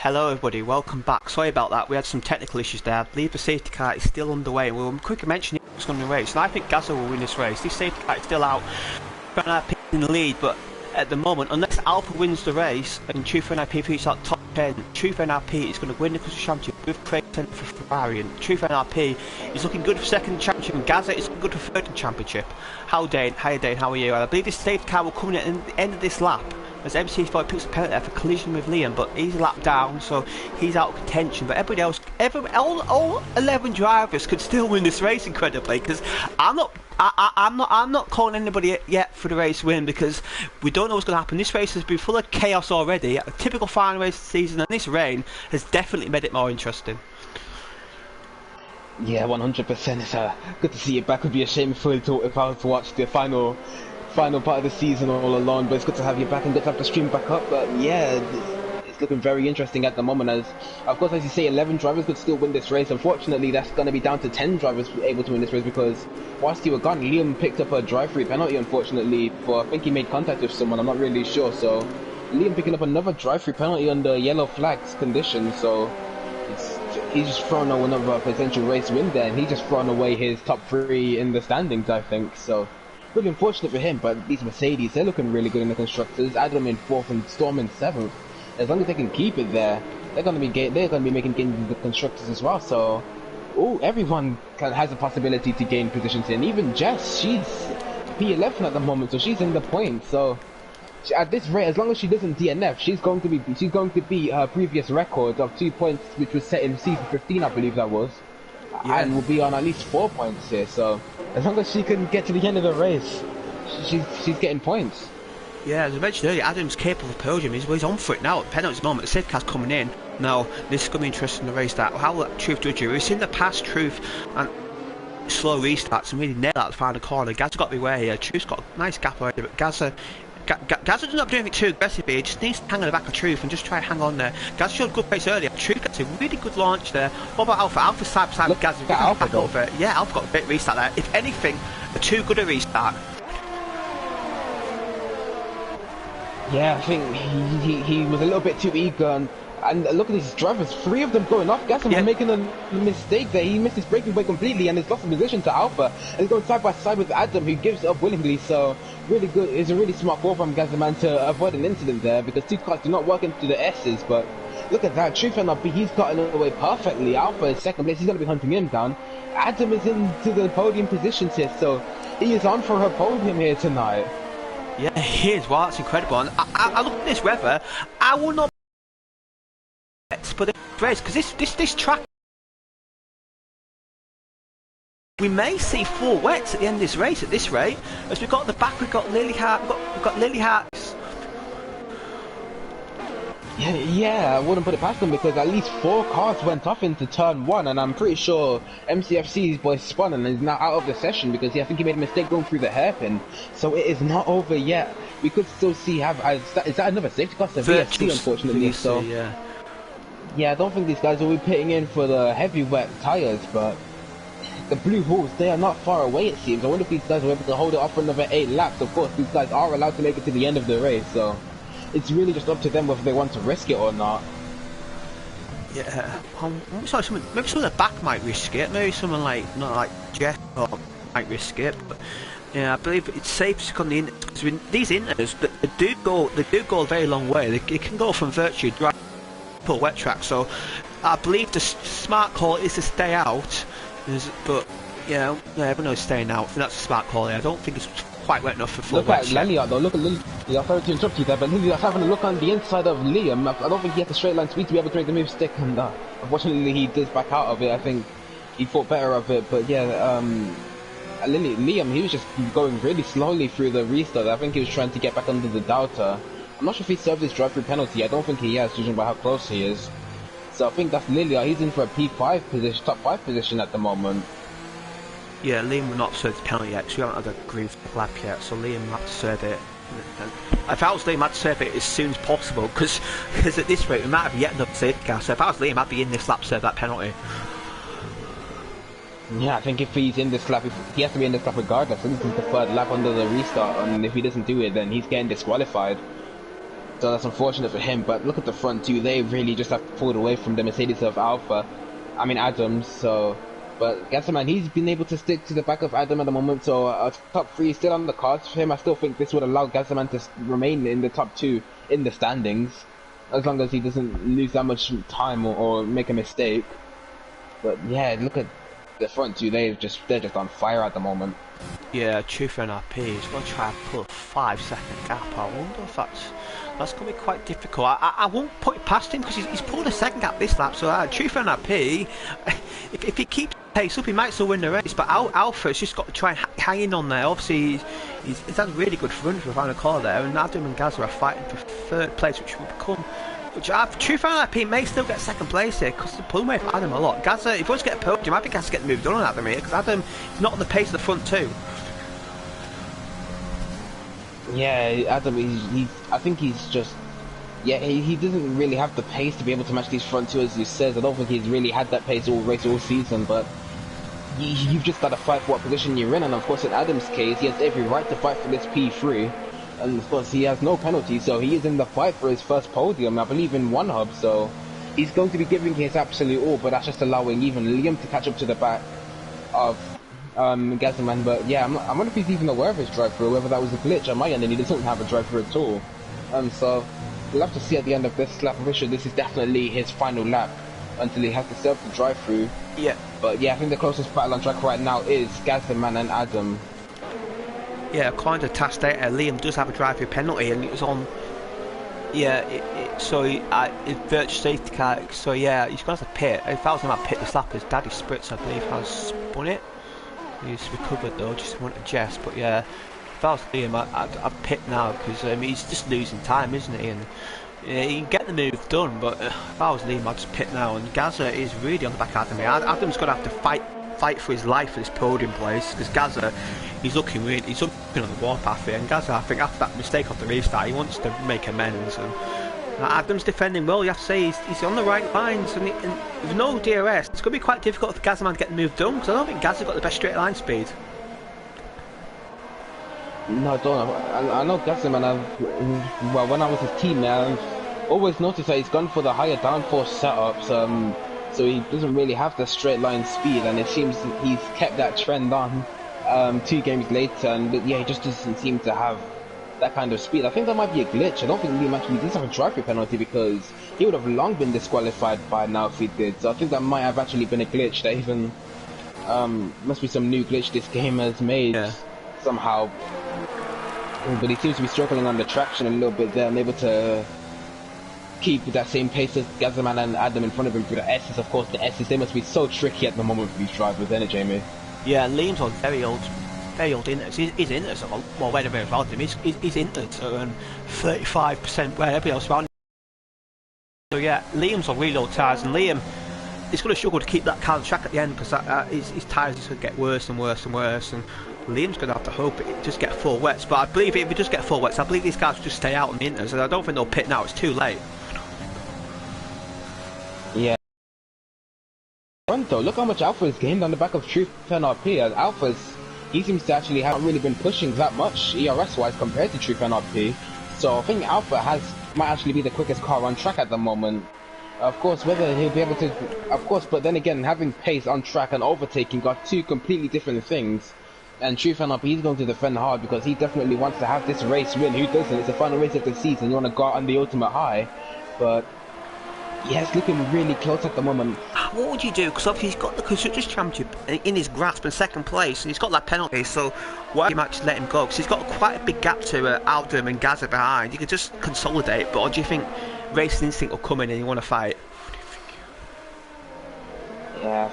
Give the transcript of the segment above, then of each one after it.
Hello everybody, welcome back. Sorry about that, we had some technical issues there. I believe the safety car is still underway. We'll quickly mention who's going to race, and I think Gaza will win this race. This safety car is still out, in the lead, but at the moment, unless Alpha wins the race and Truth NRP reaches that top 10, Truth NRP is going to win the construction championship with Craig Center for Ferrari, and Truth NRP is looking good for second championship, and Gaza is looking good for third championship. How Dane, how are you? And I believe this safety car will come in at the end of this lap, as MC4 picks a penalty for collision with Liam, but he's a lap down, so he's out of contention. But everybody else, all 11 drivers could still win this race incredibly, because I'm not calling anybody yet for the race win, because we don't know what's going to happen. This race has been full of chaos already, a typical final race of the season, and this rain has definitely made it more interesting. Yeah, 100%. It's good to see you back. It would be a shame if I was to watch the final part of the season all alone, but it's good to have you back and good to have the stream back up. But yeah, it's looking very interesting at the moment, as of course, as you say, 11 drivers could still win this race. Unfortunately, that's going to be down to 10 drivers able to win this race, because whilst you were gone, Liam picked up a drive-free penalty, unfortunately, for I think he made contact with someone, I'm not really sure. So Liam picking up another drive-free penalty under yellow flags conditions, so he's just thrown away another potential race win there, and he's just thrown away his top 3 in the standings, I think. So really unfortunate for him, but these Mercedes, they're looking really good in the constructors. Adam in 4th and Storm in 7th. As long as they can keep it there, they're going to be making gains in the constructors as well. So, everyone has a possibility to gain positions in. Even Jess, she's P11 at the moment, so she's in the points. So at this rate, as long as she doesn't DNF, she's going to beat her previous record of 2 points, which was set in season 15, I believe that was. Yeah. And will be on at least 4 points here. So as long as she can get to the end of the race, she's getting points. Yeah, as I mentioned earlier, Adam's capable of podium. He's on for it now. At penalties moment, the safety car's coming in. Now, this is going to be interesting to race that. How will Truth judge you? We've seen the past Truth and slow restarts and really nail that to find a corner. Gazza got to be aware here. Truth's got a nice gap already, but Gazza does not do anything too aggressively. He just needs to hang on the back of Truth and just try to hang on there. Gazza showed good pace earlier. Truth gets a really good launch there. What about Alpha? Alpha's side by side with Gazza. Yeah, Alpha got a bit restart there. If anything, a too good a restart. Yeah, I think he was a little bit too eager, and look at these drivers, 3 of them going off. Gaston was making a mistake there. He missed his braking way completely and has lost the position to Alpha, and he's going side by side with Adam, who gives up willingly. So really good. It's a really smart call from Gazzaman to avoid an incident there, because 2 cars do not work into the S's. But look at that, Truth NRP, he's gotten away perfectly. Alpha is second place, he's going to be hunting him down. Adam is into the podium positions here, so he is on for her podium here tonight. Yeah, he is. Wow, that's incredible. And I look at this weather, I will not but this race, because this track, we may see 4 wets at the end of this race at this rate, as we've got at the back, we've got Lilyhart, we've got Lilyhart. Yeah, I wouldn't put it past them, because at least 4 cars went off into turn 1, and I'm pretty sure MCFC's boy spun and is now out of the session, because I think he made a mistake going through the hairpin. So it is not over yet. We could still see is that another safety car? VSC, unfortunately. VSC, so yeah, I don't think these guys will be pitting in for the heavy wet tires, but the blue halls, they are not far away, it seems. I wonder if these guys are able to hold it off for another 8 laps. Of course, these guys are allowed to make it to the end of the race, so it's really just up to them whether they want to risk it or not. Yeah, maybe some of the back might risk it. Maybe someone like Jeff might risk it. But yeah, I believe it's safe to come the inters, because these inters, they do go a very long way. They can go from virtually dry to wet track. So I believe the smart call is to stay out. But yeah, everyone knows staying out. And that's a smart call. I don't think it's quite wet enough for full Look at Leliot though, look at Leliot, sorry to interrupt you there, but Leliot's having a look on the inside of Liam. I don't think he has a straight line speed to be able to make the move stick, and unfortunately he does back out of it. I think he thought better of it, but yeah, Liam, he was just going really slowly through the restart. I think he was trying to get back under the Delta. I'm not sure if he served his drive-through penalty. I don't think he has, judging by how close he is. So I think that's Leliot. He's in for a P5 position, top 5 position at the moment. Yeah, Liam will not serve the penalty yet, so we haven't had a green lap yet, so Liam will have to serve it. If I was Liam, I'd serve it as soon as possible, because at this rate we might have yet another safety car, so if I was Liam, I'd be in this lap to serve that penalty. Yeah, I think if he's in this lap, he has to be in this lap regardless. This is the 3rd lap under the restart, and if he doesn't do it, then he's getting disqualified. So that's unfortunate for him, but look at the front two. They really just have pulled away from the Mercedes of Adams. So, but Gasserman, he's been able to stick to the back of Adam at the moment. So top three is still on the cards for him. I still think this would allow Gasserman to remain in the top two in the standings, as long as he doesn't lose that much time or make a mistake. But yeah, look at the front two. They're just on fire at the moment. Yeah, Truth and RP is going to try and pull a 5-second gap. I wonder if that's going to be quite difficult. I won't put it past him because he's pulled a second gap this lap. So Truth and RP, if he keeps pace up, he might still win the race. But Alpha's just got to try and hang in on there. Obviously, he's had a really good run for the final car there, and Adam and Gaz are fighting for third place, which will become. Truth and RP may still get second place here because they're pulling away from Adam a lot. Gazza, if he wants to get a podium, I think he has to get moved on Adam here because Adam is not on the pace of the front two. Yeah, Adam, I think he's just, yeah, he doesn't really have the pace to be able to match these front two, as you said. I don't think he's really had that pace all season, but you've just got to fight for what position you're in, and of course in Adam's case, he has every right to fight for this P3. And of course he has no penalty, so he is in the fight for his first podium, I believe in one hub, so he's going to be giving his absolute all, but that's just allowing even Liam to catch up to the back of Gazzaman. But yeah, I wonder if he's even aware of his drive-through, whether that was a glitch on my end and he doesn't have a drive-through at all. So we'll have to see at the end of this lap. I'm pretty sure this is definitely his final lap until he has to serve the drive-through. Yeah. But yeah, I think the closest battle on track right now is Gazzaman and Adam. Yeah, according to task data, Liam does have a drive-through penalty, and it was on. Yeah, so it's virtual safety car. So yeah, he's going to have to pit. If I was going to pit this lap, his daddy Spritz, I believe, has spun it. He's recovered though, just want to jest. But yeah, if I was Liam, I'd pit now because he's just losing time, isn't he? And he can get the move done, but if I was Liam, I'd just pit now. And Gazza is really on the back of Adam. Adam's going to have to fight for his life for this podium place because Gazza, he's looking on the warpath here, and Gazza, I think after that mistake off the restart, he wants to make amends. And Adam's defending well. You have to say he's on the right lines, and with no DRS, it's going to be quite difficult for Gazza to get the move done because I don't think Gazza's got the best straight line speed. No, I don't. I know Gazzaman. Well, when I was his teammate, I've always noticed that he's gone for the higher downforce setups. So he doesn't really have the straight line speed, and it seems he's kept that trend on 2 games later, and yeah, he just doesn't seem to have that kind of speed. I think that might be a glitch. I don't think Liam actually does have a drive-through penalty because he would have long been disqualified by now if he did. So I think that might have actually been a glitch that even must be some new glitch this game has made somehow. But he seems to be struggling on the traction a little bit there, unable to keep that same pace as Gazzaman and Adam in front of him through the S's. Of course, the S's, they must be so tricky at the moment for these drivers, isn't it, Jamie? Yeah, Liam's on very old inters. His inters are, well, wherever around him, his inters are 35% where everybody else around him. So yeah, Liam's on really old tyres, and Liam is going to struggle to keep that car on track at the end because his tyres is going to get worse and worse and worse, and Liam's going to have to hope it just get full wets. But I believe if it does get full wets, I believe these guys will just stay out on the inters, and I don't think they'll pit now. It's too late. Yeah. Though, look how much Alpha has gained on the back of Truth and RP. As he seems to actually haven't really been pushing that much ERS wise compared to Truth and RP. So I think Alpha might actually be the quickest car on track at the moment. Of course, whether he'll be able to, of course, but then again, having pace on track and overtaking got 2 completely different things. And Truth and RP, he's going to defend hard because he definitely wants to have this race win. Who doesn't? It's the final race of the season. You want to go out on the ultimate high, but yeah, it's looking really close at the moment. What would you do? Because obviously he's got the Constructors' Championship in his grasp in second place, and he's got that penalty, so why do you actually let him go? Because he's got quite a big gap to Aldum and Gazza behind. You could just consolidate, but or do you think Racing Instinct will come in and you want to fight? Yeah.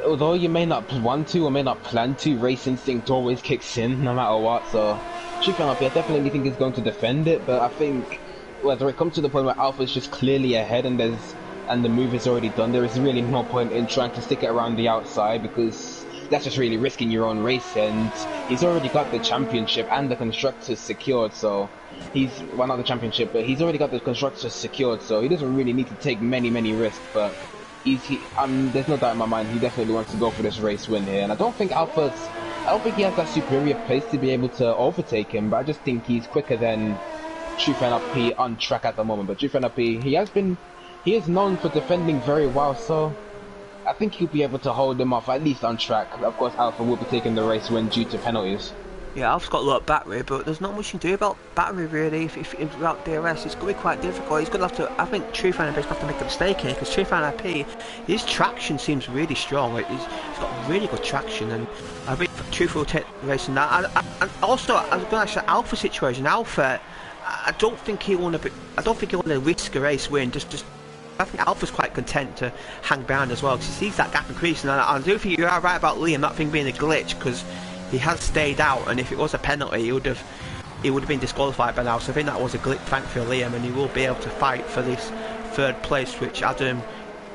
Although you may not want to or may not plan to, Race Instinct always kicks in no matter what, so Truth and RP, I definitely think he's going to defend it, but I think whether it comes to the point where Alpha's just clearly ahead and the move is already done, there is really no point in trying to stick it around the outside because that's just really risking your own race, and he's already got the championship and the constructors secured, so well, not the championship, but he's already got the constructors secured, so he doesn't really need to take many risks. But there's no doubt in my mind he definitely wants to go for this race win here, and I don't think he has that superior pace to be able to overtake him, but I just think he's quicker than Truth NLP on track at the moment. But Truth NLP, he is known for defending very well, so I think he'll be able to hold him off at least on track. Of course, Alpha will be taking the race win due to penalties. Yeah, Alpha's got a lot of battery, but there's not much you can do about battery really. If without DRS, it's going to be quite difficult. He's going to have to. I think Truth NLP's going to have to make a mistake here because Truth NLP, his traction seems really strong. He's got really good traction, and I think Truth will take the race in that. And also, I was going to say Alpha situation. Alpha, I don't think he want to risk a race win. I think Alpha's quite content to hang behind as well because he sees that gap increasing. And I do think you are right about Liam, that thing being a glitch, because he has stayed out, and if it was a penalty, he would have been disqualified by now. So I think that was a glitch, thankfully, for Liam, and he will be able to fight for this third place, which Adam's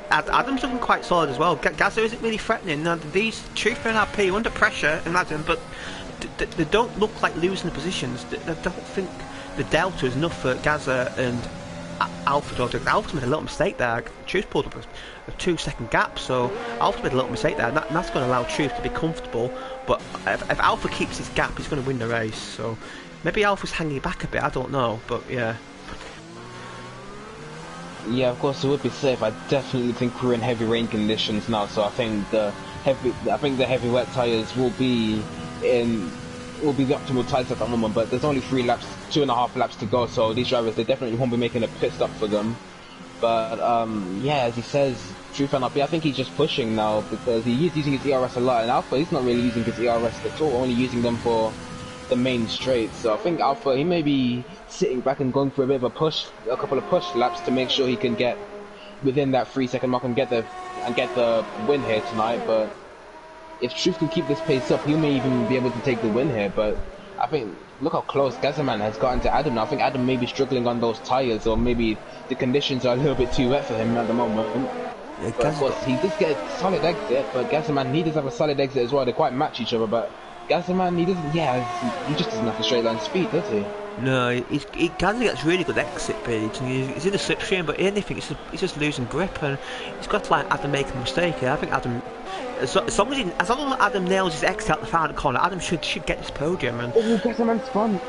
looking quite solid as well. Gazza isn't really threatening. Now, these Truth NLP under pressure, and Adam, but they don't look like losing the positions. I don't think the delta is enough for Gazza and Alpha. Alpha's made a little mistake there. Truth pulled up a 2-second gap, so Alpha's made a little mistake there, and that's going to allow Truth to be comfortable. But if Alpha keeps his gap, he's going to win the race. So maybe Alpha's hanging back a bit. I don't know, but yeah. Yeah, of course it would be safe. I definitely think we're in heavy rain conditions now, so I think the heavy wet tires will be the optimal tires at the moment. But there's only 2.5 laps to go, so these drivers, they definitely won't be making a pit stop for them. But yeah, as he says, Truth NLP, I think he's just pushing now because he is using his ERS a lot, and Alpha, he's not really using his ERS at all, only using them for the main straight. So I think Alpha, he may be sitting back and going for a bit of a couple of push laps to make sure he can get within that 3-second mark and get the win here tonight. But if Truth can keep this pace up, he may even be able to take the win here. But I think, look how close Gazzaman has gotten to Adam now. I think Adam may be struggling on those tyres, or maybe the conditions are a little bit too wet for him at the moment. Yeah, but of course, he does get a solid exit, but Gazzaman, he does have a solid exit as well. They quite match each other, but Gazzaman, he just doesn't have the straight line speed, does he? No, Gazza gets really good exit speeds, and he's in the slipstream, but anything, he's just losing grip, and he's got to let Adam make a mistake here. I think Adam, as long as Adam nails his exit out the final corner, Adam should get this podium. And Gazzaman's front.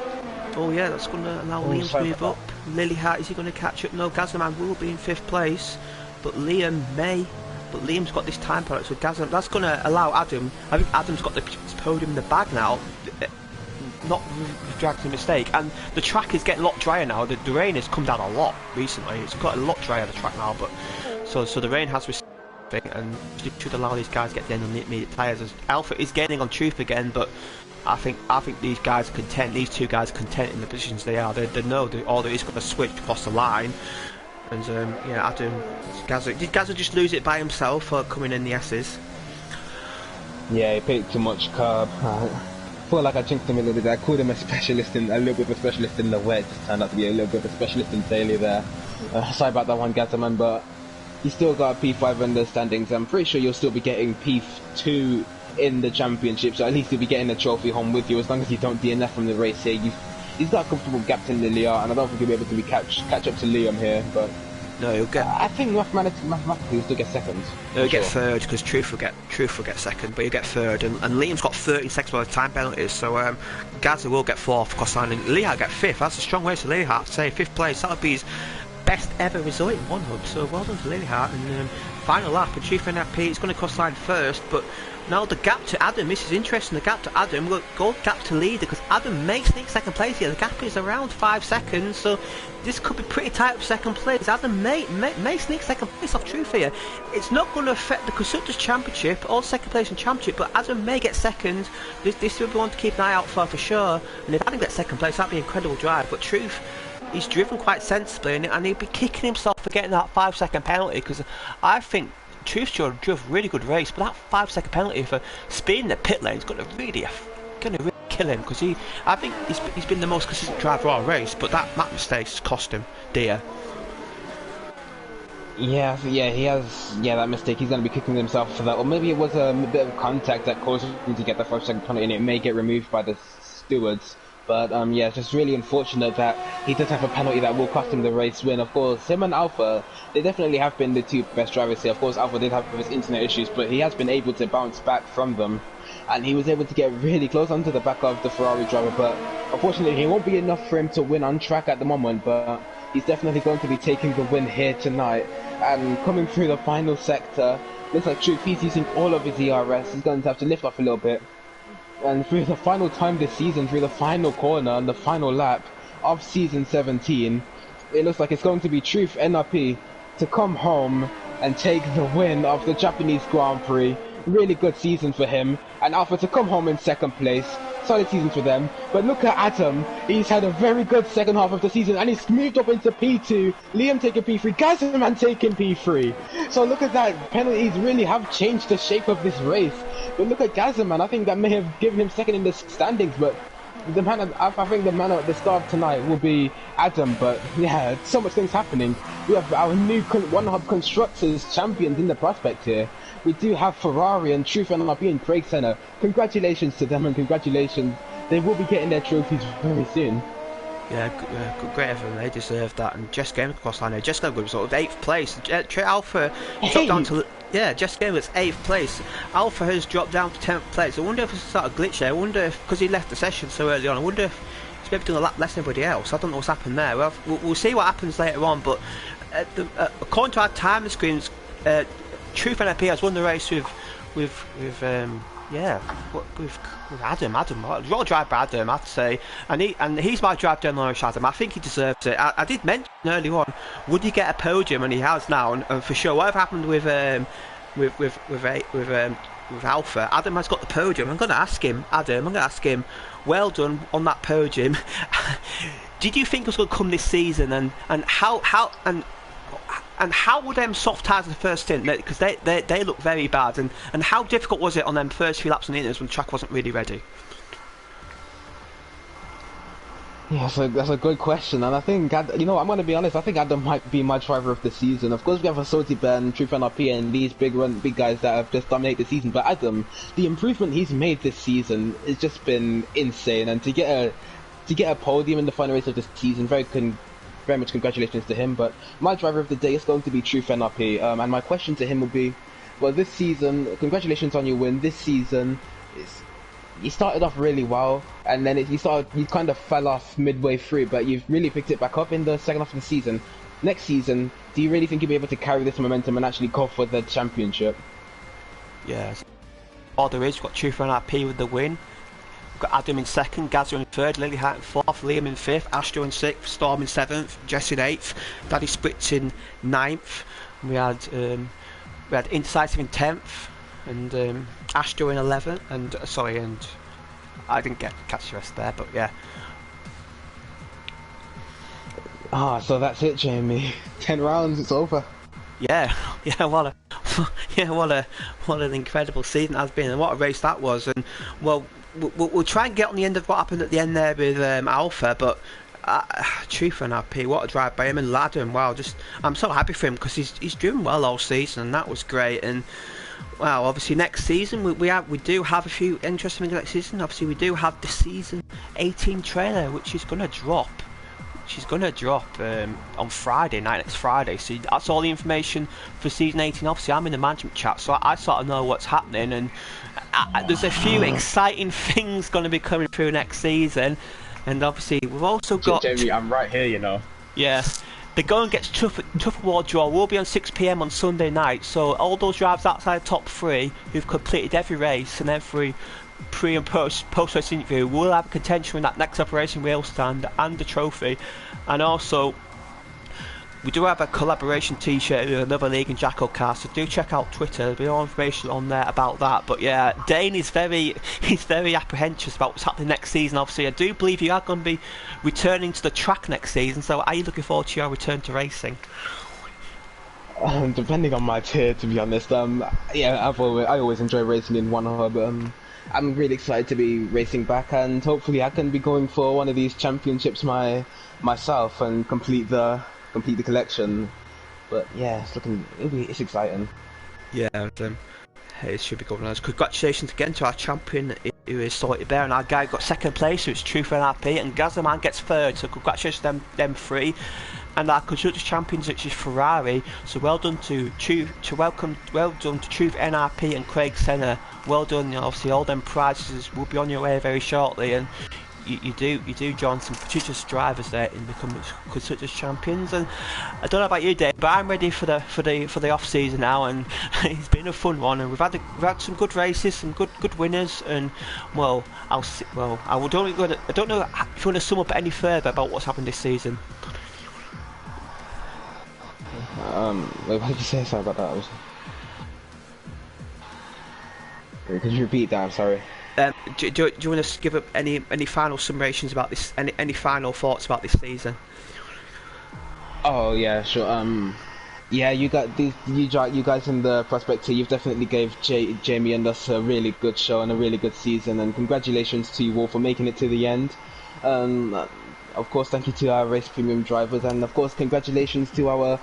Oh yeah, that's going to allow Liam to move up. Lilyhart, is he going to catch up? No, Gazzaman will be in 5th place, but Liam may. But Liam's got this time product, so Gazzaman, that's going to allow Adam. I think Adam's got the podium in the bag now. Not dragged a mistake, and the track is getting a lot drier now. The rain has come down a lot recently. It's got a lot drier, the track now, but so the rain has receded, and should allow these guys to get the end on the intermediate tyres. As Alpha is gaining on Truth again, but I think these guys are content. These two guys are content in the positions they are. They know the order is going to switch across the line. And yeah, did Gazza just lose it by himself or coming in the S's? Yeah, he picked too much carb. I feel like I jinxed him a little bit. I called him a little bit of a specialist in the wet. Just turned out to be a little bit of a specialist in daily there. Sorry about that one, Gazzaman, but he's still got P5 in the standings. I'm pretty sure you'll still be getting P2 in the championship, so at least you'll be getting a trophy home with you as long as you don't DNF from the race here. He's got a comfortable gap to Lilia, and I don't think he'll be able to catch up to Liam here, but no, he'll get. I think mathematically he'll still get second. No, he'll get third because Truth will get second, but he'll get third, and Liam's got 13 seconds by the time penalties, so Gazza will get 4th, of course, and Liam get 5th. That's a strong race for Liam, I'd say 5th place. That would be his best ever result in one hub. So well done to Liam, and final lap, and Truth NLP is going to cross line first, but. Now the gap to Adam, this is interesting, the gap to Adam, look, gold gap to leader, because Adam may sneak 2nd place here, the gap is around 5 seconds, so this could be pretty tight for 2nd place. Adam may sneak 2nd place off Truth here. It's not going to affect the Constructors' Championship or 2nd place in Championship, but Adam may get 2nd, this will be one to keep an eye out for sure, and if Adam gets 2nd place, that'd be an incredible drive, but Truth, he's driven quite sensibly, and he'll be kicking himself for getting that 5-second penalty, because I think Truth drove a really good race, but that 5-second penalty for speeding the pit lane is going to really kill him, because I think he's been the most consistent driver all race, but that mistake has cost him dear. Yeah, he has. Yeah, that mistake. He's going to be kicking himself for that, or maybe it was a bit of contact that caused him to get the 5-second penalty, and it may get removed by the stewards But yeah, it's just really unfortunate that he does have a penalty that will cost him the race win. Of course, him and Alpha, they definitely have been the two best drivers here. Of course, Alpha did have his internet issues, but he has been able to bounce back from them. And he was able to get really close onto the back of the Ferrari driver, but unfortunately it won't be enough for him to win on track at the moment, but he's definitely going to be taking the win here tonight. And coming through the final sector, looks like Truth, he's using all of his ERS. He's going to have to lift off a little bit. And through the final time this season, through the final corner and the final lap of season 17, it looks like it's going to be Truth NRP to come home and take the win of the Japanese Grand Prix. Really good season for him, and Alpha to come home in second place. Solid season for them. But look at Adam, he's had a very good second half of the season, and he's moved up into P2. Liam taking P3, Gazman taking P3. So look at that, penalties really have changed the shape of this race. But look at Gazman, I think that may have given him second in the standings, but the man, I think the man at the start of tonight will be Adam. But yeah, so much things happening. We have our new One Hub Constructors champions in the prospect here. We do have Ferrari and Truth NRP and Craig Senna. Congratulations to them, and congratulations. They will be getting their trophies very soon. Yeah, great effort. They deserve that. And Jess Game across line. Jess Game was sort of 8th place. Alpha dropped down to Jess Game was 8th place. Alpha has dropped down to 10th place. I wonder if it's a sort of glitch there. I wonder if, because he left the session so early on, I wonder if he's maybe doing a lap less than everybody else. I don't know what's happened there. We'll see what happens later on. But according to our timing screens, Truth NRP has won the race with Adam. Well drive by Adam, I'd say, and he's my drive down Lawrence Adam. I think he deserves it. I did mention earlier on, would he get a podium, and he has now, and for sure. Whatever happened with Alpha, Adam has got the podium. I'm going to ask him, well done on that podium. Did you think it was going to come this season, and how were them soft tyres in the first stint? Because they look very bad. And how difficult was it on them first few laps on the inters when the track wasn't really ready? Yeah, so that's a good question, and I think, I'm going to be honest, I think Adam might be my driver of the season. Of course, we have Asoti Ben, Truth NRP, and these big guys that have just dominated the season, but Adam, the improvement he's made this season has just been insane, and to get a podium in the final race of this season, very much congratulations to him. But my driver of the day is going to be Truth NRP, and my question to him will be, well, this season, congratulations on your win. This season, you started off really well, and then you kind of fell off midway through, but you've really picked it back up in the second half of the season. Next season, do you really think you'll be able to carry this momentum and actually go for the championship? Yes. All there is, we've got Truth NRP with the win. We've got Adam in second, Gazza in third, Lily Hart in fourth, Liam in fifth, Astro in sixth, Storm in seventh, Jess in eighth, Daddy Splits in ninth. We had Indecisive in 10th, and Astro in 11th, and I didn't catch the rest there, but yeah. So that's it, Jamie. 10 rounds, it's over. Yeah, what an incredible season it has been, and what a race that was. And well, we'll try and get on the end of what happened at the end there with Alpha, but Truth NRP, what a drive by him, and Ladden, wow, I'm so happy for him because he's doing well all season, and that was great. And wow, obviously next season we do have a few interesting things next season. Obviously we do have the season 18 trailer, which is going to drop. On Friday night, next Friday. So that's all the information for season 18. Obviously I'm in the management chat, so I sort of know what's happening, and there's a few exciting things going to be coming through next season. And obviously we've also got Jamie, I'm right here, you know. Yeah, the Going Gets Tough award draw will be on 6 PM on Sunday night, so all those drivers outside the top 3 who've completed every race and every pre and post race interview will have a contention in that next Operation Wheel stand and the trophy. And also we do have a collaboration t-shirt with another league in Jacko Cast, so do check out Twitter, there'll be more information on there about that. But yeah, Dane is very apprehensive about what's happening next season. Obviously I do believe you are going to be returning to the track next season, so are you looking forward to your return to racing? Depending on my tier, to be honest. Yeah, I always enjoy racing in One Hub. I'm really excited to be racing back, and hopefully I can be going for one of these championships myself and complete the collection. But yeah, it's exciting. Yeah, it should be going on. Congratulations again to our champion who is sorted there, and our guy got second place, so it's true for NRP, and Gazzaman gets third, so congratulations to them three. And our constructors champions, which is Ferrari, so well done to Truth NRP and Craig Senna. Well done. Obviously all them prizes will be on your way very shortly, and you do join some prestigious drivers there in becoming constructors champions. And I don't know about you, Dave, but I'm ready for the off season now, and it's been a fun one, and we've had some good races, some good winners, and well, I don't know if you want to sum up any further about what's happened this season. Wait, what did you say? Sorry about that. Could you repeat that? I'm sorry. Do you want to give up any final summations about this? Any final thoughts about this season? Oh yeah, sure. Yeah, you guys in the prospect here, you've definitely gave Jamie and us a really good show and a really good season, and congratulations to you all for making it to the end. Of course, thank you to our race premium drivers, and of course, congratulations to our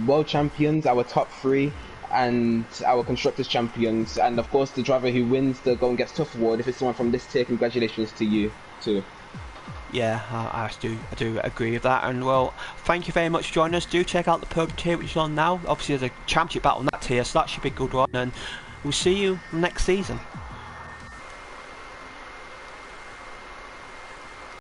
world champions, our top three, and our constructors champions, and of course the driver who wins the Go and Gets Tough award. If it's someone from this tier, congratulations to you too. Yeah, I do agree with that. And well, thank you very much for joining us. Do check out the pub tier which is on now. Obviously there's a championship battle on that tier, so that should be a good one, and we'll see you next season.